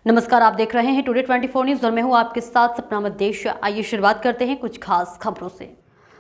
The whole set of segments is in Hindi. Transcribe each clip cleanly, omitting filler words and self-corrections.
नमस्कार, आप देख रहे हैं टुडे 24 न्यूज और मैं हूं आपके साथ सपना मध्य। आइए शुरुआत करते हैं कुछ खास खबरों से।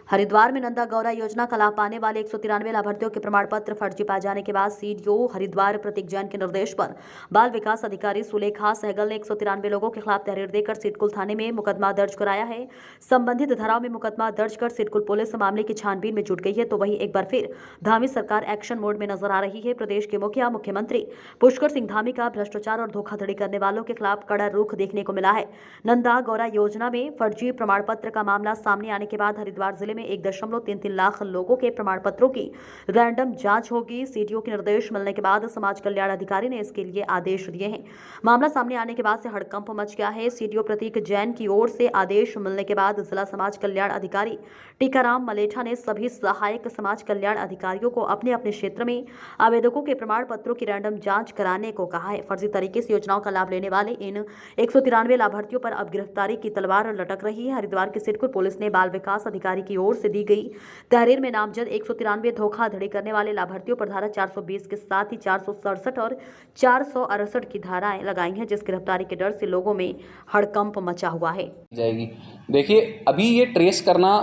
हरिद्वार में नंदा गौरा योजना का लाभ पाने वाले 193 लाभार्थियों के प्रमाण पत्र फर्जी पाए जाने के बाद सीडीओ हरिद्वार प्रतीक जैन के निर्देश पर बाल विकास अधिकारी सुलेखा सहगल ने 193 लोगों के खिलाफ तहरीर देकर सिडकुल थाने में मुकदमा दर्ज कराया है। संबंधित धाराओं में मुकदमा दर्ज कर सिडकुल पुलिस मामले की छानबीन में जुट गई है। तो वहीं एक बार फिर धामी सरकार एक्शन मोड में नजर आ रही है। प्रदेश के मुख्यमंत्री पुष्कर सिंह धामी का भ्रष्टाचार और धोखाधड़ी करने वालों के खिलाफ कड़ा रुख देखने को मिला है। नंदा गौरा योजना में फर्जी प्रमाण पत्र का मामला सामने आने के बाद हरिद्वार जिले में 1.33 लाख लोगों के प्रमाण पत्रों की रैंडम जांच होगी। सीडीओ के निर्देश मिलने के बाद समाज कल्याण अधिकारी ने इसके लिए आदेश दिए हैं। मामला सामने आने के बाद से हड़कंप मच गया है। सीडीओ प्रतीक जैन की ओर से आदेश मिलने के बाद जिला समाज कल्याण अधिकारी टीकाराम मलेठा ने सभी सहायक समाज कल्याण अधिकारियों को अपने अपने क्षेत्र में आवेदकों के प्रमाण पत्रों की रैंडम जांच कराने को कहा है। फर्जी तरीके से योजनाओं का लाभ लेने वाले इन 193 लाभार्थियों पर अब गिरफ्तारी की तलवार लटक रही है। हरिद्वार की सिडकुल पुलिस ने बाल विकास अधिकारी की ओर से दी गई तहरीर में नामजद 193 धोखाधड़ी करने वाले लाभार्थियों पर धारा 420 के साथ ही 467 और 468 की धाराएं लगाई हैं, जिस गिरफ्तारी के डर से लोगों में हड़कंप मचा हुआ है। जाएगी। देखिए, अभी ये ट्रेस करना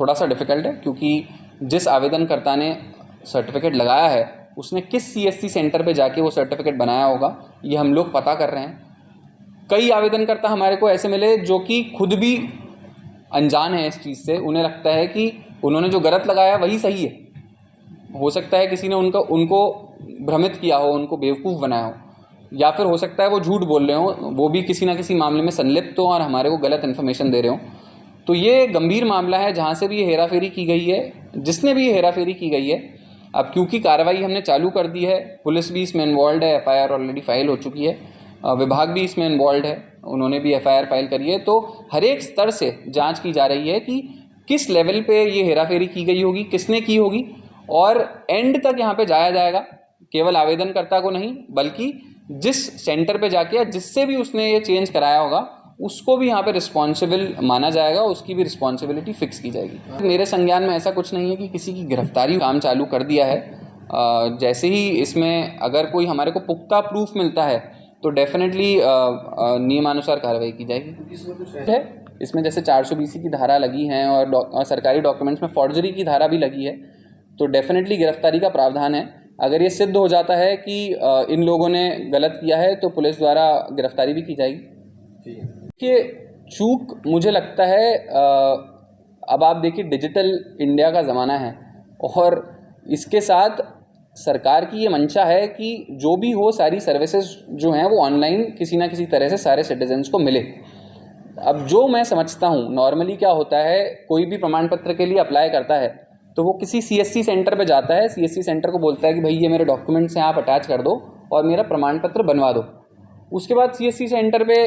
थोड़ा सा डिफिकल्ट है, क्योंकि जिस आवेदनकर्ता ने सर्टिफिकेट लगाया है उसने किस सीएससी सेंटर पे जाके वो सर्टिफिकेट बनाया होगा, ये हम लोग पता कर रहे हैं। कई आवेदनकर्ता हमारे को ऐसे मिले जो कि खुद भी अनजान है इस चीज़ से। उन्हें लगता है कि उन्होंने जो गलत लगाया वही सही है। हो सकता है किसी ने उनको भ्रमित किया हो, उनको बेवकूफ़ बनाया हो, या फिर हो सकता है वो झूठ बोल रहे हो, वो भी किसी ना किसी मामले में संलिप्त हो और हमारे को गलत इन्फॉर्मेशन दे रहे हो। तो ये गंभीर मामला है जहाँ से भी ये हेराफेरी की गई है, जिसने भी ये हेराफेरी की गई है। अब क्योंकि कार्रवाई हमने चालू कर दी है, पुलिस भी इसमें इन्वॉल्व है, एफआईआर ऑलरेडी फाइल हो चुकी है, विभाग भी इसमें इन्वॉल्व है, उन्होंने भी एफआईआर फाइल करी है। तो हर एक स्तर से जांच की जा रही है कि किस लेवल पे ये हेराफेरी की गई होगी, किसने की होगी, और एंड तक यहाँ पे जाया जाएगा। केवल आवेदनकर्ता को नहीं, बल्कि जिस सेंटर पे जाके या जिससे भी उसने ये चेंज कराया होगा उसको भी यहाँ पे रिस्पॉन्सिबल माना जाएगा, उसकी भी रिस्पॉन्सिबिलिटी फिक्स की जाएगी। मेरे संज्ञान में ऐसा कुछ नहीं है कि किसी की गिरफ्तारी काम चालू कर दिया है। जैसे ही इसमें अगर कोई हमारे को पुख्ता प्रूफ मिलता है तो डेफिनेटली नियमानुसार कार्रवाई की जाएगी। इसमें जैसे 420 की धारा लगी है और सरकारी डॉक्यूमेंट्स में फॉर्जरी की धारा भी लगी है, तो डेफिनेटली गिरफ्तारी का प्रावधान है। अगर ये सिद्ध हो जाता है कि इन लोगों ने गलत किया है तो पुलिस द्वारा गिरफ्तारी भी की जाएगी। कि चूक मुझे लगता है अब आप देखिए, डिजिटल इंडिया का ज़माना है और इसके साथ सरकार की ये मंशा है कि जो भी हो, सारी सर्विसेज जो हैं वो ऑनलाइन किसी ना किसी तरह से सारे सिटीजन्स को मिले। अब जो मैं समझता हूँ, नॉर्मली क्या होता है, कोई भी प्रमाण पत्र के लिए अप्लाई करता है तो वो किसी सीएससी सेंटर पे जाता है, सीएससी सेंटर को बोलता है कि भाई ये मेरे डॉक्यूमेंट्स हैं, आप अटैच कर दो और मेरा प्रमाण पत्र बनवा दो। उसके बाद सीएससी सेंटर पे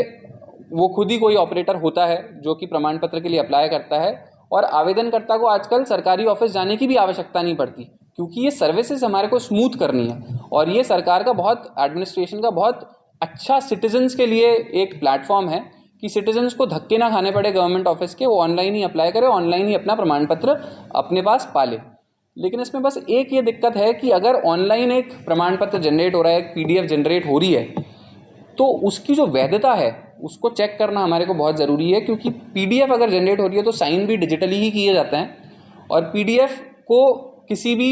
वो खुद ही कोई ऑपरेटर होता है जो कि प्रमाण पत्र के लिए अप्लाई करता है, और आवेदनकर्ता को आजकल सरकारी ऑफिस जाने की भी आवश्यकता नहीं पड़ती, क्योंकि ये सर्विसेज हमारे को स्मूथ करनी है। और ये सरकार का बहुत, एडमिनिस्ट्रेशन का बहुत अच्छा सिटीजन्स के लिए एक प्लेटफॉर्म है कि सिटीजन्स को धक्के ना खाने पड़े गवर्नमेंट ऑफिस के, वो ऑनलाइन ही अप्लाई करे, ऑनलाइन ही अपना प्रमाण पत्र अपने पास पाले। लेकिन इसमें बस एक ये दिक्कत है कि अगर ऑनलाइन एक प्रमाण पत्र जनरेट हो रहा है, एक पीडीएफ जनरेट हो रही है, तो उसकी जो वैधता है उसको चेक करना हमारे को बहुत ज़रूरी है। क्योंकि पीडीएफ अगर जनरेट हो रही है तो साइन भी डिजिटली ही किए जाते हैं, और पीडीएफ को किसी भी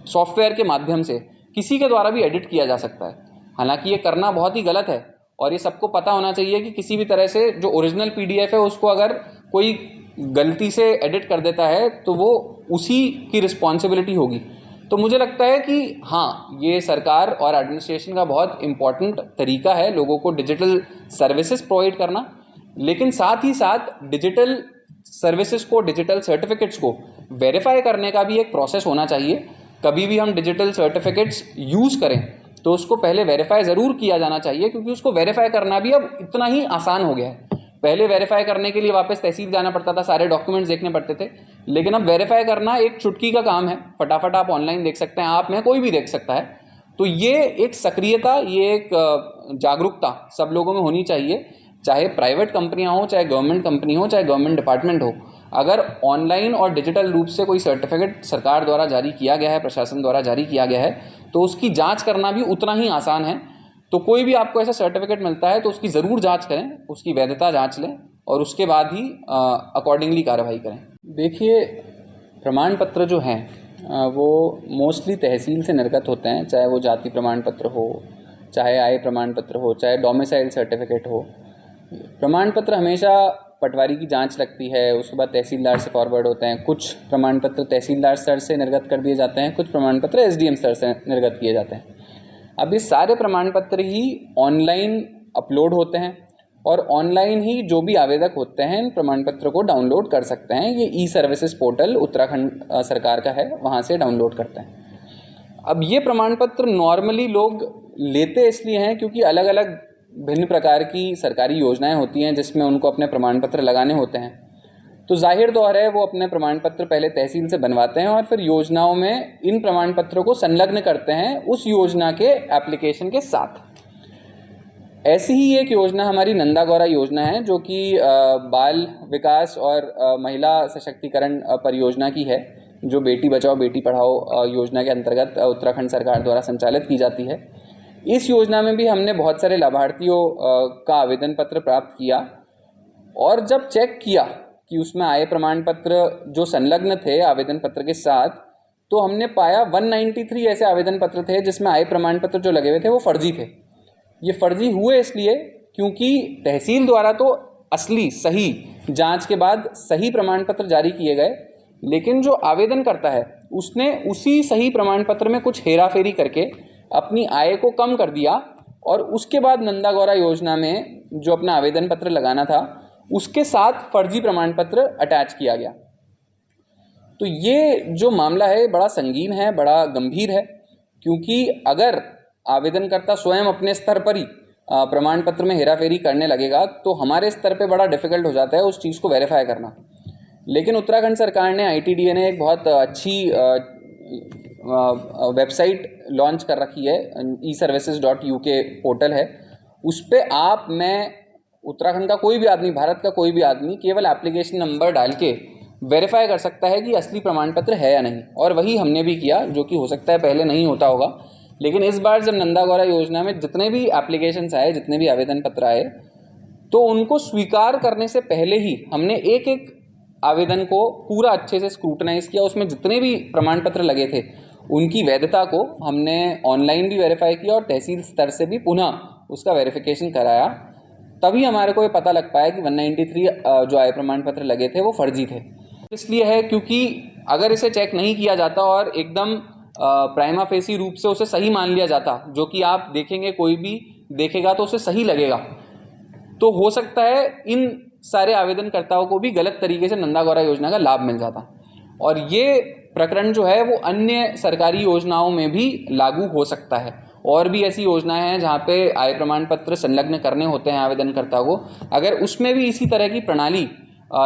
सॉफ्टवेयर के माध्यम से किसी के द्वारा भी एडिट किया जा सकता है। हालांकि ये करना बहुत ही गलत है और ये सबको पता होना चाहिए कि किसी भी तरह से जो ओरिजिनल पीडीएफ है उसको अगर कोई गलती से एडिट कर देता है तो वो उसी की रिस्पॉन्सिबिलिटी होगी। तो मुझे लगता है कि हाँ, ये सरकार और एडमिनिस्ट्रेशन का बहुत इम्पॉर्टेंट तरीका है लोगों को डिजिटल सर्विसेज प्रोवाइड करना, लेकिन साथ ही साथ डिजिटल सर्विसेज को, डिजिटल सर्टिफिकेट्स को वेरीफाई करने का भी एक प्रोसेस होना चाहिए। कभी भी हम डिजिटल सर्टिफिकेट्स यूज़ करें तो उसको पहले वेरीफाई ज़रूर किया जाना चाहिए, क्योंकि उसको वेरीफाई करना भी अब इतना ही आसान हो गया है। पहले वेरीफाई करने के लिए वापस तहसील जाना पड़ता था, सारे डॉक्यूमेंट्स देखने पड़ते थे, लेकिन अब वेरीफाई करना एक चुटकी का काम है, फटाफट आप ऑनलाइन देख सकते हैं, आप में कोई भी देख सकता है। तो ये एक सक्रियता, ये एक जागरूकता सब लोगों में होनी चाहिए, चाहे प्राइवेट कंपनियां हो, चाहे गवर्नमेंट कंपनी हो, चाहे गवर्नमेंट डिपार्टमेंट हो। अगर ऑनलाइन और डिजिटल रूप से कोई सर्टिफिकेट सरकार द्वारा जारी किया गया है, प्रशासन द्वारा जारी किया गया है, तो उसकी जांच करना भी उतना ही आसान है। तो कोई भी आपको ऐसा सर्टिफिकेट मिलता है तो उसकी ज़रूर जांच करें, उसकी वैधता जांच लें और उसके बाद ही अकॉर्डिंगली कार्रवाई करें। देखिए, प्रमाण पत्र जो हैं वो मोस्टली तहसील से निर्गत होते हैं, चाहे वो जाति प्रमाण पत्र हो, चाहे आय प्रमाण पत्र हो, चाहे डोमिसाइल सर्टिफिकेट हो। प्रमाण पत्र हमेशा पटवारी की जांच लगती है, उसके बाद तहसीलदार से फॉरवर्ड होते हैं। कुछ प्रमाण पत्र तहसीलदार स्तर से निर्गत कर दिए जाते हैं, कुछ प्रमाण पत्र एसडीएम स्तर से निर्गत किए जाते हैं। अब ये सारे प्रमाण पत्र ही ऑनलाइन अपलोड होते हैं और ऑनलाइन ही जो भी आवेदक होते हैं इन प्रमाण पत्र को डाउनलोड कर सकते हैं। ये ई सर्विसेज पोर्टल उत्तराखंड सरकार का है, वहाँ से डाउनलोड करते हैं। अब ये प्रमाण पत्र नॉर्मली लोग लेते इसलिए हैं क्योंकि अलग अलग भिन्न प्रकार की सरकारी योजनाएं होती हैं जिसमें उनको अपने प्रमाण पत्र लगाने होते हैं। तो जाहिर तौर है वो अपने प्रमाण पत्र पहले तहसील से बनवाते हैं और फिर योजनाओं में इन प्रमाण पत्रों को संलग्न करते हैं उस योजना के एप्लीकेशन के साथ। ऐसी ही एक योजना हमारी नंदा गौरा योजना है, जो कि बाल विकास और महिला सशक्तिकरण परियोजना की है, जो बेटी बचाओ बेटी पढ़ाओ योजना के अंतर्गत उत्तराखंड सरकार द्वारा संचालित की जाती है। इस योजना में भी हमने बहुत सारे लाभार्थियों का आवेदन पत्र प्राप्त किया और जब चेक किया कि उसमें आय प्रमाण पत्र जो संलग्न थे आवेदन पत्र के साथ, तो हमने पाया 193 ऐसे आवेदन पत्र थे जिसमें आय प्रमाण पत्र जो लगे हुए थे वो फर्जी थे। ये फर्जी हुए इसलिए क्योंकि तहसील द्वारा तो असली सही जांच के बाद सही प्रमाण पत्र जारी किए गए, लेकिन जो आवेदन करता है उसने उसी सही प्रमाण पत्र में कुछ हेराफेरी करके अपनी आय को कम कर दिया और उसके बाद नंदा गौरा योजना में जो अपना आवेदन पत्र लगाना था उसके साथ फर्जी प्रमाण पत्र अटैच किया गया। तो ये जो मामला है बड़ा संगीन है, बड़ा गंभीर है, क्योंकि अगर आवेदनकर्ता स्वयं अपने स्तर पर ही प्रमाण पत्र में हेराफेरी करने लगेगा तो हमारे स्तर पे बड़ा डिफ़िकल्ट हो जाता है उस चीज़ को वेरीफाई करना। लेकिन उत्तराखंड सरकार ने ITDA ने एक बहुत अच्छी वेबसाइट लॉन्च कर रखी है, eservices.uk पोर्टल है। उस पर आप, मैं, उत्तराखंड का कोई भी आदमी, भारत का कोई भी आदमी केवल एप्लीकेशन नंबर डाल के वेरीफाई कर सकता है कि असली प्रमाण पत्र है या नहीं, और वही हमने भी किया, जो कि हो सकता है पहले नहीं होता होगा। लेकिन इस बार जब नंदा गौरा योजना में जितने भी एप्लीकेशंस आए, जितने भी आवेदन पत्र आए, तो उनको स्वीकार करने से पहले ही हमने एक एक आवेदन को पूरा अच्छे से स्क्रूटनाइज़ किया। उसमें जितने भी प्रमाण पत्र लगे थे उनकी वैधता को हमने ऑनलाइन भी वेरीफाई किया और तहसील स्तर से भी पुनः उसका वेरिफिकेशन कराया। तभी हमारे को ये पता लग पाया कि 193 जो आय प्रमाण पत्र लगे थे वो फर्जी थे। इसलिए है क्योंकि अगर इसे चेक नहीं किया जाता और एकदम प्राइमा फेसी रूप से उसे सही मान लिया जाता, जो कि आप देखेंगे, कोई भी देखेगा तो उसे सही लगेगा, तो हो सकता है इन सारे आवेदनकर्ताओं को भी गलत तरीके से नंदा गौरा योजना का लाभ मिल जाता। और ये प्रकरण जो है वो अन्य सरकारी योजनाओं में भी लागू हो सकता है। और भी ऐसी योजनाएं हैं जहाँ पे आय प्रमाण पत्र संलग्न करने होते हैं आवेदनकर्ता को, अगर उसमें भी इसी तरह की प्रणाली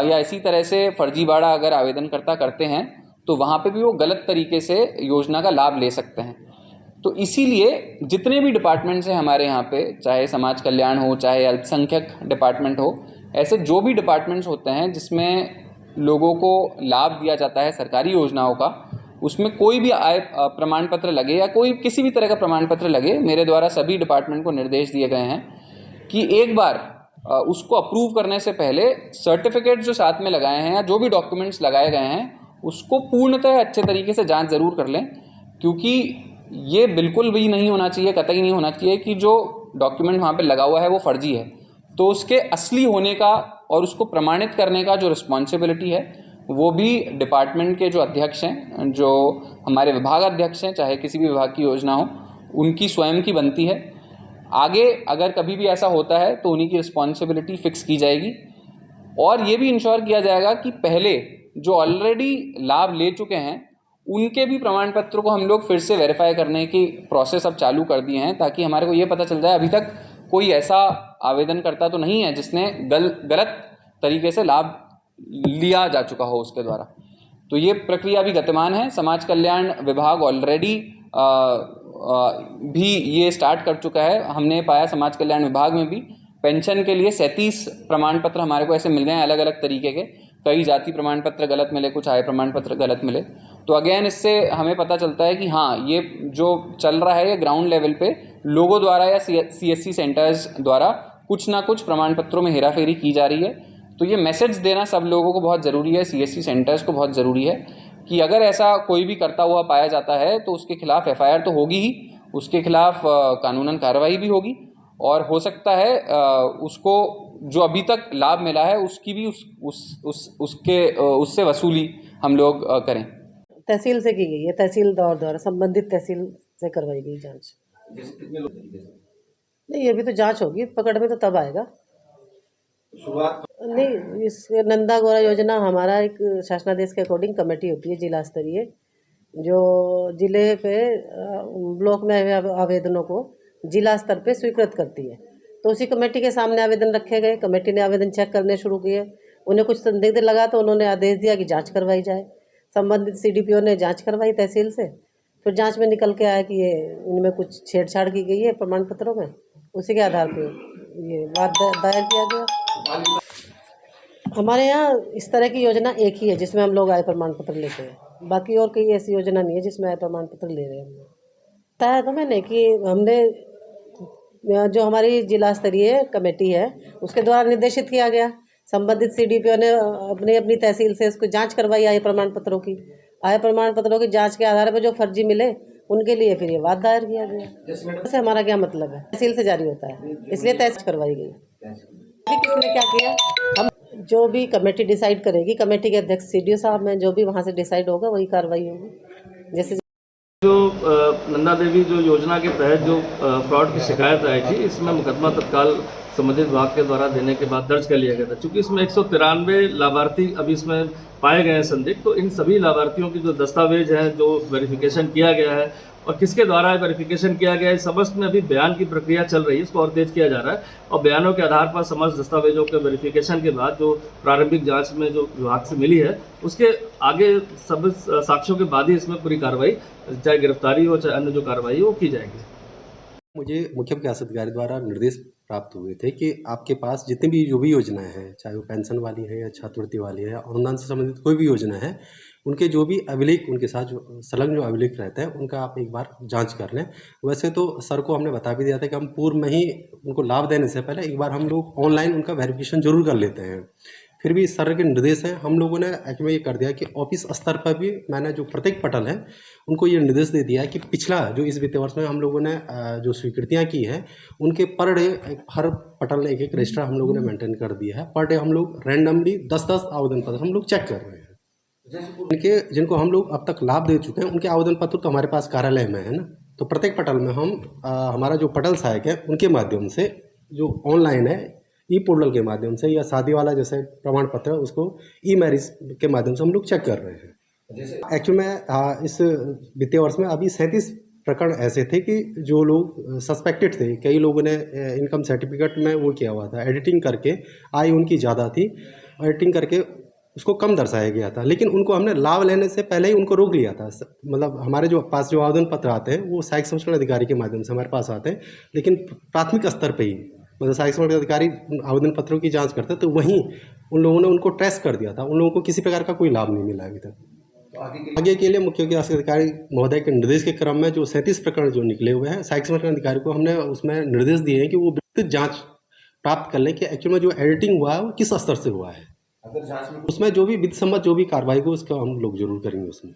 या इसी तरह से फर्जीवाड़ा अगर आवेदनकर्ता करते हैं तो वहाँ पे भी वो गलत तरीके से योजना का लाभ ले सकते हैं। तो इसीलिए जितने भी डिपार्टमेंट्स हैं हमारे यहाँ पे, चाहे समाज कल्याण हो, चाहे अल्पसंख्यक डिपार्टमेंट हो, ऐसे जो भी डिपार्टमेंट्स होते हैं जिसमें लोगों को लाभ दिया जाता है सरकारी योजनाओं का, उसमें कोई भी आय प्रमाण पत्र लगे या कोई किसी भी तरह का प्रमाण पत्र लगे, मेरे द्वारा सभी डिपार्टमेंट को निर्देश दिए गए हैं कि एक बार उसको अप्रूव करने से पहले सर्टिफिकेट जो साथ में लगाए हैं या जो भी डॉक्यूमेंट्स लगाए गए हैं उसको पूर्णतः अच्छे तरीके से जांच ज़रूर कर लें। क्योंकि ये बिल्कुल भी नहीं होना चाहिए, कतई नहीं होना चाहिए कि जो डॉक्यूमेंट वहाँ पे लगा हुआ है वो फर्जी है, तो उसके असली होने का और उसको प्रमाणित करने का जो रिस्पॉन्सिबिलिटी है वो भी डिपार्टमेंट के जो अध्यक्ष हैं, जो हमारे विभाग अध्यक्ष हैं, चाहे किसी भी विभाग की योजना हो, उनकी स्वयं की बनती है। आगे अगर कभी भी ऐसा होता है तो उन्हीं की रिस्पॉन्सिबिलिटी फिक्स की जाएगी और ये भी इंश्योर किया जाएगा कि पहले जो ऑलरेडी लाभ ले चुके हैं उनके भी प्रमाण पत्र को हम लोग फिर से वेरीफाई करने की प्रोसेस अब चालू कर दिए हैं, ताकि हमारे को ये पता चल जाए अभी तक कोई ऐसा आवेदनकर्ता तो नहीं है जिसने गलत तरीके से लाभ लिया जा चुका हो उसके द्वारा। तो ये प्रक्रिया भी गतिमान है। समाज कल्याण विभाग ऑलरेडी भी ये स्टार्ट कर चुका है। हमने पाया समाज कल्याण विभाग में भी पेंशन के लिए 37 प्रमाण पत्र हमारे को ऐसे मिल गए हैं अलग अलग तरीके के। कई जाति प्रमाण पत्र गलत मिले, कुछ आय प्रमाण पत्र गलत मिले। तो अगेन इससे हमें पता चलता है कि हाँ, ये जो चल रहा है ये ग्राउंड लेवल पे लोगों द्वारा या CSC सेंटर्स द्वारा कुछ ना कुछ प्रमाण पत्रों में हेराफेरी की जा रही है। तो ये मैसेज देना सब लोगों को बहुत ज़रूरी है, CSC सेंटर्स को बहुत ज़रूरी है कि अगर ऐसा कोई भी करता हुआ पाया जाता है तो उसके खिलाफ FIR तो होगी ही, उसके खिलाफ कानूनन कार्रवाई भी होगी और हो सकता है उसको जो अभी तक लाभ मिला है उसकी भी उससे वसूली हम लोग करें। तहसील से की गई है, तहसील द्वारा संबंधित तहसील से करवाई गई जांच। नहीं, अभी तो जांच होगी, पकड़ में तो तब आएगा। शुरुआत नहीं, इस नंदा गौरा योजना हमारा एक शासनादेश के अकॉर्डिंग कमेटी होती है जिला स्तरीय, जो जिले पे ब्लॉक में आए आवेदनों को जिला स्तर पे स्वीकृत करती है। तो उसी कमेटी के सामने आवेदन रखे गए, कमेटी ने आवेदन चेक करने शुरू किए। उन्हें कुछ संदिग्ध लगा तो उन्होंने आदेश दिया कि जांच करवाई जाए। संबंधित CDPO ने जांच करवाई तहसील से, फिर जांच में निकल के आया कि ये इनमें कुछ छेड़छाड़ की गई है प्रमाण पत्रों में। उसी के आधार पर ये वाद दायर किया गया। हमारे यहाँ इस तरह की योजना एक ही है जिसमें हम लोग आय प्रमाण पत्र लेते हैं, बाकी और कोई ऐसी योजना नहीं है जिसमें आय प्रमाण पत्र ले रहे हैं हम लोग। बताया तो मैंने कि हमने जो हमारी जिला स्तरीय कमेटी है उसके द्वारा निर्देशित किया गया, संबंधित CDPO ने अपनी तहसील से इसको जांच करवाई आय प्रमाण पत्रों की। आय प्रमाण पत्रों की जांच के आधार पर जो फर्जी मिले उनके लिए फिर ये वाद दायर किया गया। इससे हमारा क्या मतलब है, तहसील से जारी होता है, इसलिए तहसील करवाई गई। किसने क्या किया, हम जो भी कमेटी डिसाइड करेगी, कमेटी के अध्यक्ष CDO साहब में जो भी वहाँ से डिसाइड होगा वही कार्रवाई होगी। जैसे जो नंदा देवी जो योजना के तहत जो फ्रॉड की शिकायत आई थी, इसमें मुकदमा तत्काल संबंधित विभाग के द्वारा देने के बाद दर्ज कर लिया गया था। चूँकि इसमें 193 लाभार्थी अभी इसमें पाए गए हैं संदिग्ध, तो इन सभी लाभार्थियों की जो दस्तावेज हैं जो वेरिफिकेशन किया गया है और किसके द्वारा वेरिफिकेशन किया गया है, समस्त में अभी बयान की प्रक्रिया चल रही है, इसको और तेज किया जा रहा है और बयानों के आधार पर समस्त दस्तावेजों के वेरिफिकेशन के बाद जो प्रारंभिक जांच में जो विभाग से मिली है उसके आगे सब साक्ष्यों के बाद ही इसमें पूरी कार्रवाई, चाहे गिरफ्तारी हो चाहे अन्य जो कार्रवाई हो, वो की जाएगी। मुझे मुख्य विकास अधिकारी द्वारा निर्देश प्राप्त हुए थे कि आपके पास जितनी भी जो भी योजनाएं हैं, चाहे वो पेंशन वाली है या छात्रवृत्ति वाली है, अनुदान से संबंधित कोई भी योजना है, उनके जो भी अभिलेख, उनके साथ जो संलग्न जो अभिलेख रहता है उनका आप एक बार जांच कर लें। वैसे तो सर को हमने बता भी दिया था कि हम पूर्व में ही उनको लाभ देने से पहले एक बार हम लोग ऑनलाइन उनका वेरिफिकेशन जरूर कर लेते हैं। फिर भी सर के निर्देश हैं, हम लोगों ने एक्चुअली ये कर दिया कि ऑफिस स्तर पर भी मैंने जो प्रत्येक पटल है उनको ये निर्देश दे दिया कि पिछला जो इस वित्तीय वर्ष में हम लोगों ने जो स्वीकृतियाँ की है उनके पर डे हर पटल ने एक रजिस्टर हम लोगों ने मेंटेन कर दिया है। पर डे हम लोग रैंडमली 10-10 आवेदन पत्र हम लोग चेक कर रहे हैं। जिनको हम लोग अब तक लाभ दे चुके हैं उनके आवेदन पत्र तो हमारे पास कार्यालय में है ना, तो प्रत्येक पटल में हम हमारा जो पटल सहायक है उनके माध्यम से जो ऑनलाइन है पोर्टल के माध्यम से या शादी वाला जैसे प्रमाण पत्र है उसको मैरिज के माध्यम से हम लोग चेक कर रहे हैं। एक्चुअली में इस वित्तीय वर्ष में अभी 37 प्रकरण ऐसे थे कि जो लोग सस्पेक्टेड थे, कई लोगों ने इनकम सर्टिफिकेट में वो किया हुआ था, एडिटिंग करके आय उनकी ज़्यादा थी, एडिटिंग करके उसको कम दर्शाया गया था, लेकिन उनको हमने लाभ लेने से पहले ही उनको रोक लिया था। मतलब हमारे जो पास जो आवेदन पत्र आते हैं वो सहायक संरक्षण अधिकारी के माध्यम से हमारे पास आते हैं, लेकिन प्राथमिक स्तर पर ही मतलब सहायक संरक्षण अधिकारी आवेदन पत्रों की जांच करते, तो वहीं उन लोगों ने उनको ट्रेस कर दिया था, उन लोगों को किसी प्रकार का कोई लाभ नहीं मिला अभी तक। आगे के लिए मुख्य विकास अधिकारी महोदय के निर्देश के क्रम में जो 37 प्रकरण जो निकले हुए हैं, सहायक संरक्षण अधिकारी को हमने उसमें निर्देश दिए हैं कि वो विस्तृत जाँच प्राप्त कर लें कि एक्चुअल में जो एडिटिंग हुआ है वो किस स्तर से हुआ है। उसमें जो भी विधि सम्मत जो भी कार्रवाई हो उसका हम लोग जरूर करेंगे उसमें।